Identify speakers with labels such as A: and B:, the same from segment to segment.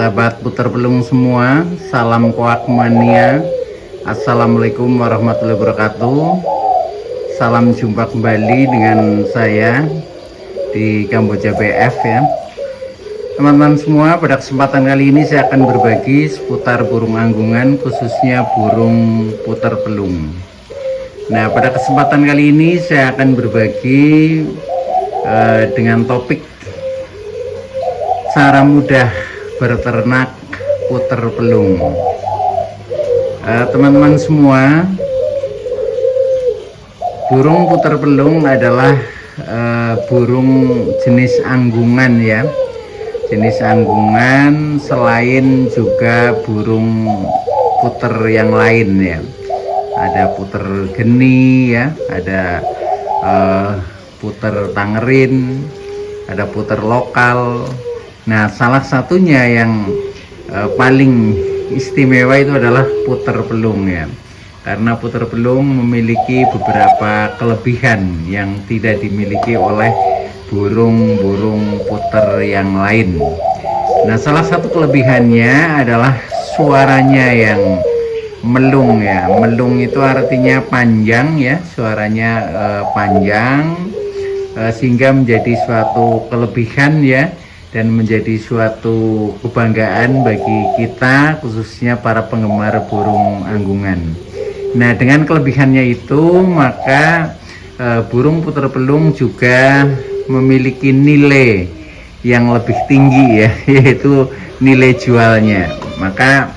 A: Sahabat puter pelung semua, salam koak mania. Assalamualaikum warahmatullahi wabarakatuh. Salam jumpa kembali dengan saya di Kamboja BF ya. Teman-teman semua, pada kesempatan kali ini saya akan berbagi seputar burung anggungan, khususnya burung puter pelung. Nah, pada kesempatan kali ini saya akan berbagi dengan topik cara mudah berternak puter pelung. Teman-teman semua, burung puter pelung adalah burung jenis anggungan ya. Jenis anggungan selain juga burung puter yang lain ya. Ada puter geni ya, ada puter tangerin, ada puter lokal. Nah, salah satunya yang paling istimewa itu adalah puter pelung ya. Karena puter pelung memiliki beberapa kelebihan yang tidak dimiliki oleh burung-burung puter yang lain. Nah, salah satu kelebihannya adalah suaranya yang melung ya. Melung itu artinya panjang ya, suaranya panjang, sehingga menjadi suatu kelebihan ya, dan menjadi suatu kebanggaan bagi kita, khususnya para penggemar burung anggungan. Nah, dengan kelebihannya itu maka burung puter pelung juga memiliki nilai yang lebih tinggi ya, yaitu nilai jualnya. Maka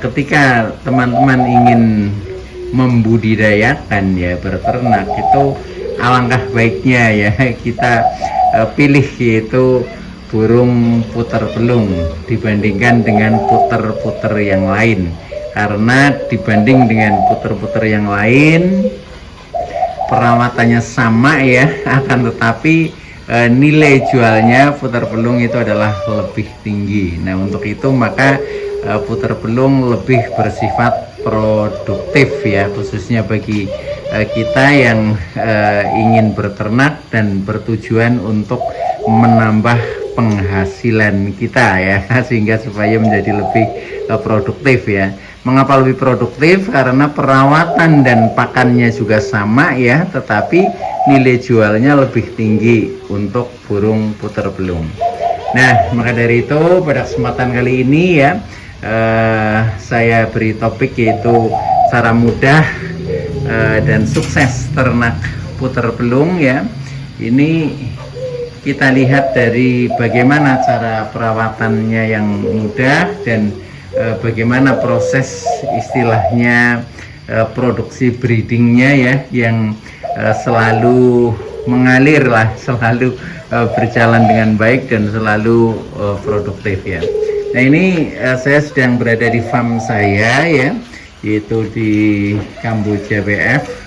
A: ketika teman-teman ingin membudidayakan ya, berternak, itu alangkah baiknya ya kita pilih yaitu burung puter pelung dibandingkan dengan puter-puter yang lain. Karena dibanding dengan puter-puter yang lain, perawatannya sama ya, akan tetapi nilai jualnya puter pelung itu adalah lebih tinggi. Nah, untuk itu maka puter pelung lebih bersifat produktif ya, khususnya bagi kita yang ingin berternak dan bertujuan untuk menambah penghasilan kita ya, sehingga supaya menjadi lebih produktif ya. Mengapa lebih produktif? Karena perawatan dan pakannya juga sama ya, tetapi nilai jualnya lebih tinggi untuk burung puter pelung. Nah, maka dari itu pada kesempatan kali ini ya, saya beri topik yaitu cara mudah dan sukses ternak puter pelung ya. Ini kita lihat dari bagaimana cara perawatannya yang mudah dan bagaimana proses istilahnya produksi breedingnya ya, yang selalu mengalir lah, selalu berjalan dengan baik dan selalu produktif ya. Nah, ini saya sedang berada di farm saya ya, yaitu di Kamboja BF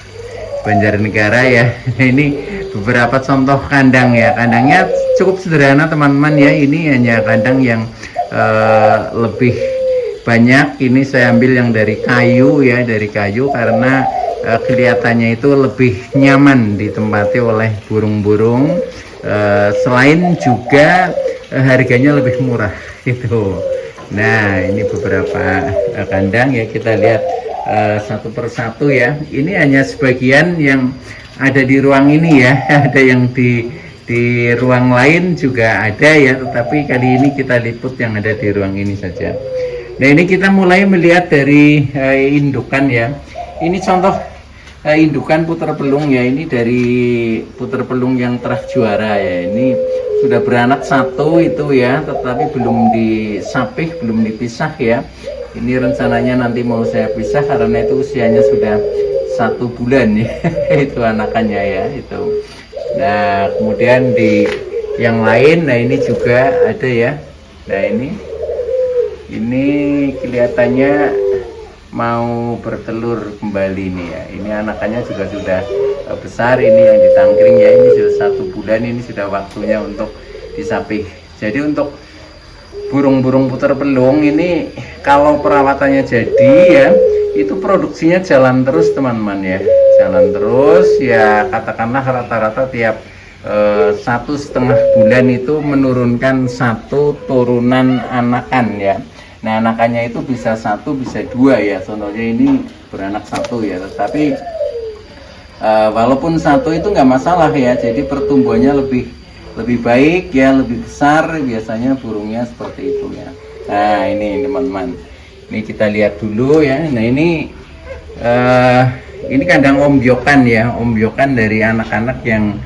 A: Banjarnegara ya. Ini beberapa contoh kandang ya. Kandangnya cukup sederhana teman-teman ya. Ini hanya kandang yang lebih banyak. Ini saya ambil yang dari kayu ya, dari kayu, karena kelihatannya itu lebih nyaman ditempati oleh burung-burung. Selain juga harganya lebih murah gitu. Nah, ini beberapa kandang ya, kita lihat satu persatu ya. Ini hanya sebagian yang ada di ruang ini ya. Ada yang di ruang lain juga ada ya, tetapi kali ini kita liput yang ada di ruang ini saja. Nah, ini kita mulai melihat dari indukan ya. Ini contoh indukan puter pelung ya. Ini dari puter pelung yang telah juara ya. Ini sudah beranak satu itu ya, tetapi belum disapih, belum dipisah ya. Ini rencananya nanti mau saya pisah karena itu usianya sudah 1 bulan ya. Itu anakannya ya itu. Nah, kemudian di yang lain, nah ini juga ada ya. Nah, ini kelihatannya mau bertelur kembali nih ya. Ini anakannya juga sudah besar. Ini yang ditangkring ya, ini sudah 1 bulan. Ini sudah waktunya untuk disapih. Jadi untuk burung-burung puter pelung ini kalau perawatannya jadi ya, itu produksinya jalan terus teman-teman ya, jalan terus ya. Katakanlah rata-rata tiap 1,5 bulan itu menurunkan satu turunan anakan ya. Nah, anakannya itu bisa 1 bisa 2 ya, contohnya ini beranak 1 ya, tetapi walaupun 1 itu nggak masalah ya, jadi pertumbuhannya lebih baik ya, lebih besar, biasanya burungnya seperti itu ya. Nah, ini teman-teman, ini kita lihat dulu ya. Nah, ini kandang ombyokan ya, ombyokan dari anak-anak yang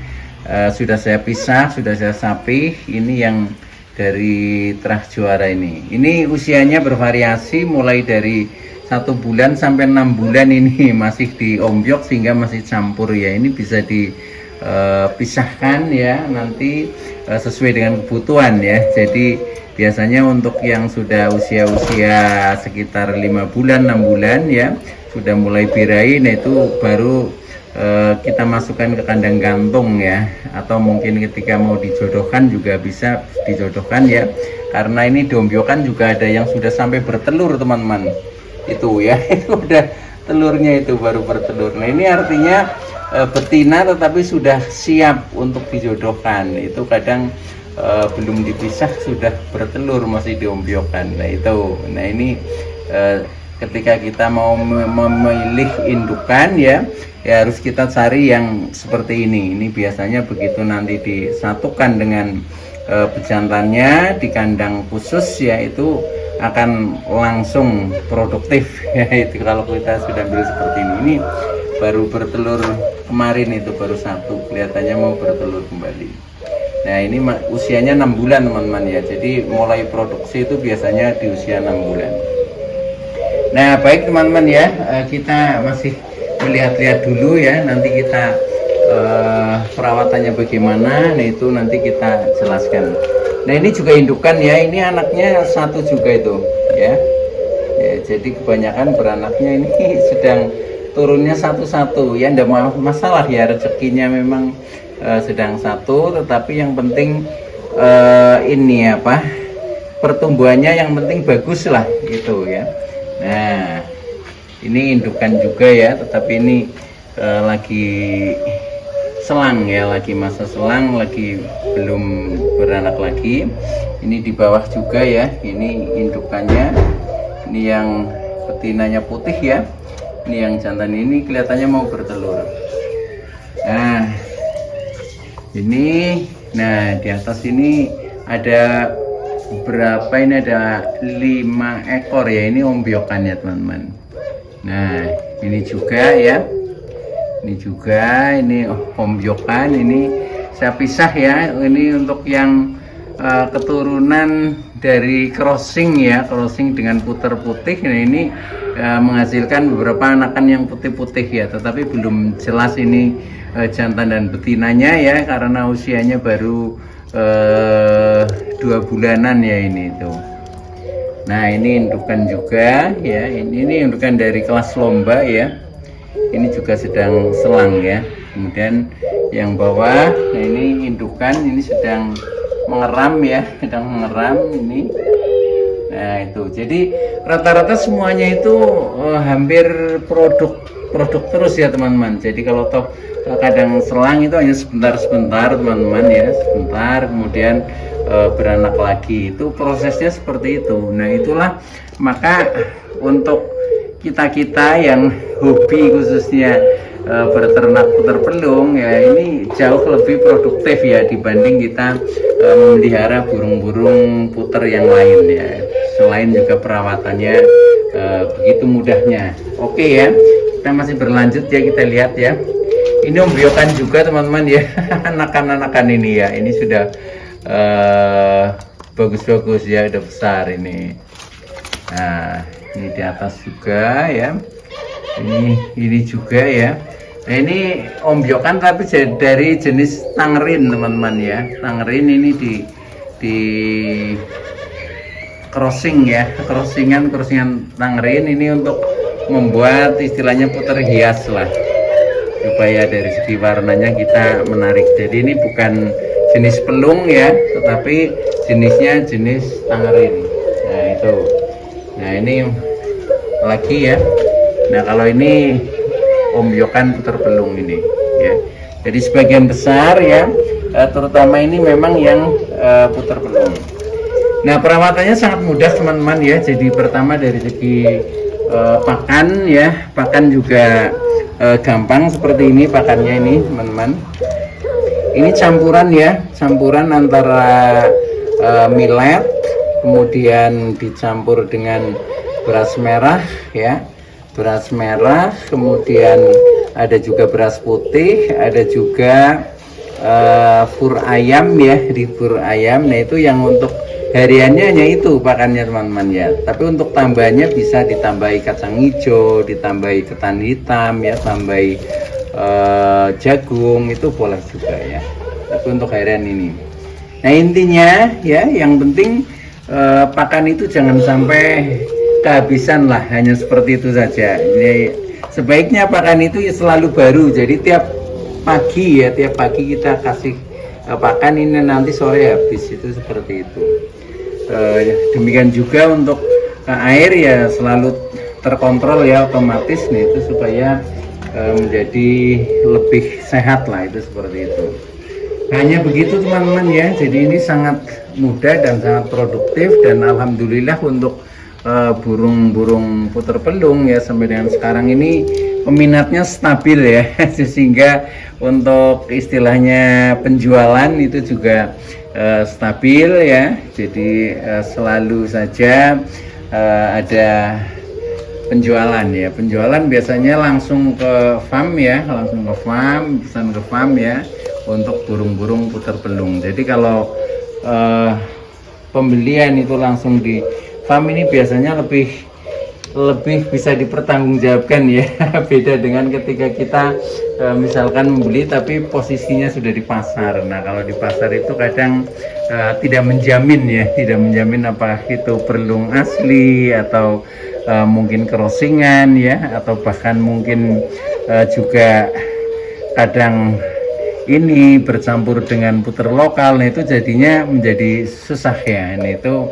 A: sudah saya pisah, sudah saya sapih. Ini yang dari terah juara ini usianya bervariasi mulai dari 1 bulan sampai 6 bulan ini masih diombyok sehingga masih campur ya. Ini bisa dipisahkan ya nanti sesuai dengan kebutuhan ya. Jadi biasanya untuk yang sudah usia-usia sekitar 5 bulan 6 bulan ya, sudah mulai birahi, nah itu baru kita masukkan ke kandang gantung ya, atau mungkin ketika mau dijodohkan juga bisa dijodohkan ya, karena ini diombyokan juga ada yang sudah sampai bertelur teman-teman itu ya. Itu udah telurnya itu baru bertelur. Nah, ini artinya betina tetapi sudah siap untuk dijodohkan. Itu kadang belum dipisah sudah bertelur masih diombyokan. Nah itu, nah ini ketika kita mau memilih indukan ya harus kita cari yang seperti ini. Ini biasanya begitu nanti disatukan dengan bejantannya di kandang khusus ya, itu akan langsung produktif ya. Itu kalau kita sudah ambil seperti ini baru bertelur kemarin, itu baru 1 kelihatannya mau bertelur kembali. Nah, ini usianya 6 bulan teman-teman ya, jadi mulai produksi itu biasanya di usia 6 bulan. Nah, baik teman-teman ya, kita masih melihat-lihat dulu ya, nanti kita perawatannya bagaimana, nah itu nanti kita jelaskan. Nah, ini juga indukan ya, ini anaknya 1 juga itu ya. Ya, jadi kebanyakan beranaknya ini sedang turunnya 1-1 ya, enggak masalah ya, rezekinya memang sedang 1, tetapi yang penting ini apa, pertumbuhannya yang penting bagus lah gitu ya. Nah, ini indukan juga ya, tetapi ini lagi selang ya, lagi masa selang, lagi belum beranak lagi. Ini di bawah juga ya, ini indukannya, ini yang betinanya putih ya, ini yang jantan ini kelihatannya mau bertelur. Nah, ini, nah di atas ini ada berapa, ini ada 5 ekor ya, ini ombyokannya teman-teman. Nah, ini juga ya, ini juga, ini ombyokan, ini saya pisah ya, ini untuk yang keturunan dari crossing ya, crossing dengan puter putih. Nah, ini menghasilkan beberapa anakan yang putih-putih ya, tetapi belum jelas ini jantan dan betinanya ya, karena usianya baru 2 bulanan ya ini itu. Nah, ini indukan juga ya, ini indukan dari kelas lomba ya, ini juga sedang selang ya. Kemudian yang bawah, nah ini indukan, ini sedang mengeram ya, sedang mengeram ini. Nah itu, jadi rata-rata semuanya itu hampir produk terus ya teman-teman. Jadi kalau toh kadang selang itu hanya sebentar teman-teman ya, sebentar kemudian beranak lagi, itu prosesnya seperti itu. Nah itulah, maka untuk kita yang hobi khususnya berternak puter pelung ya, ini jauh lebih produktif ya dibanding kita memelihara burung-burung puter yang lain ya. Selain juga perawatannya begitu mudahnya. Oke ya, kita masih berlanjut ya, kita lihat ya. Ini ombyokan juga teman-teman ya, anakan-anakan ini ya, ini sudah bagus-bagus ya, udah besar ini. Nah, ini di atas juga ya, ini juga ya. Nah, ini ombyokan tapi dari jenis tangrin teman-teman ya. Tangrin ini di crossing ya, crossingan tangrin ini untuk membuat istilahnya puter hias lah, supaya dari segi warnanya kita menarik. Jadi ini bukan jenis pelung ya, tetapi jenisnya jenis tangrin. Nah itu, nah ini lagi ya. Nah kalau ini ombyokan puter pelung ini ya. Jadi sebagian besar ya terutama ini memang yang putar pelung. Nah, perawatannya sangat mudah teman-teman ya. Jadi pertama dari segi pakan ya, pakan juga gampang seperti ini pakannya ini teman-teman. Ini campuran ya, campuran antara millet, kemudian dicampur dengan beras merah ya, beras merah, kemudian ada juga beras putih, ada juga fur ayam ya, di fur ayam. Nah itu yang untuk hariannya hanya itu pakannya teman-teman ya. Tapi untuk tambahannya bisa ditambahi kacang hijau, ditambahi ketan hitam ya, tambahi jagung, itu boleh juga ya. Tapi untuk harian ini, nah intinya ya, yang penting pakan itu jangan sampai kehabisan lah, hanya seperti itu saja. Jadi sebaiknya pakan itu ya selalu baru, jadi tiap pagi ya, tiap pagi kita kasih pakan, ini nanti sore habis, itu seperti itu. Demikian juga untuk air ya selalu terkontrol ya, otomatis nih, itu supaya menjadi lebih sehat lah, itu seperti itu. Hanya begitu teman-teman ya, jadi ini sangat mudah dan sangat produktif, dan alhamdulillah untuk burung-burung puter pelung ya sampai dengan sekarang ini peminatnya stabil ya, sehingga untuk istilahnya penjualan itu juga stabil ya. Jadi selalu saja ada penjualan ya. Penjualan biasanya langsung ke farm ya, langsung ke farm, pesan ke farm ya, untuk burung-burung puter pelung. Jadi kalau pembelian itu langsung di farm ini biasanya lebih bisa dipertanggungjawabkan ya. Beda dengan ketika kita misalkan membeli tapi posisinya sudah di pasar. Nah kalau di pasar itu kadang tidak menjamin ya, tidak menjamin apakah itu pelung asli atau mungkin crossingan ya, atau bahkan mungkin juga kadang ini bercampur dengan puter lokal. Nah itu jadinya menjadi susah ya. Nah itu,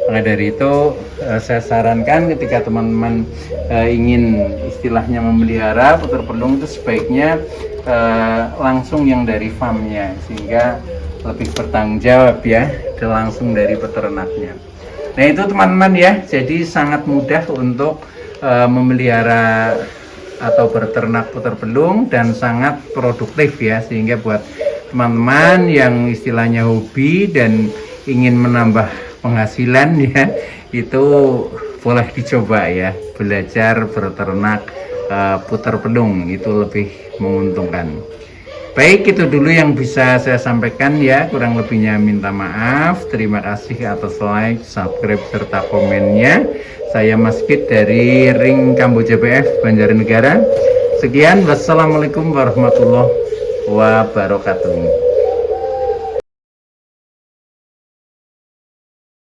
A: maka dari itu saya sarankan ketika teman-teman ingin istilahnya memelihara puter pelung itu sebaiknya langsung yang dari farmnya, sehingga lebih bertanggung jawab ya, langsung dari peternaknya. Nah itu teman-teman ya, jadi sangat mudah untuk memelihara atau berternak puter pelung dan sangat produktif ya, sehingga buat teman-teman yang istilahnya hobi dan ingin menambah penghasilan ya, itu boleh dicoba ya, belajar berternak puter pelung, itu lebih menguntungkan. Baik, itu dulu yang bisa saya sampaikan ya, kurang lebihnya minta maaf. Terima kasih atas like, subscribe, serta komennya. Saya Mas Kit dari Ring Kamboja BF Banjarnegara. Sekian, wassalamualaikum warahmatullahi wabarakatuh.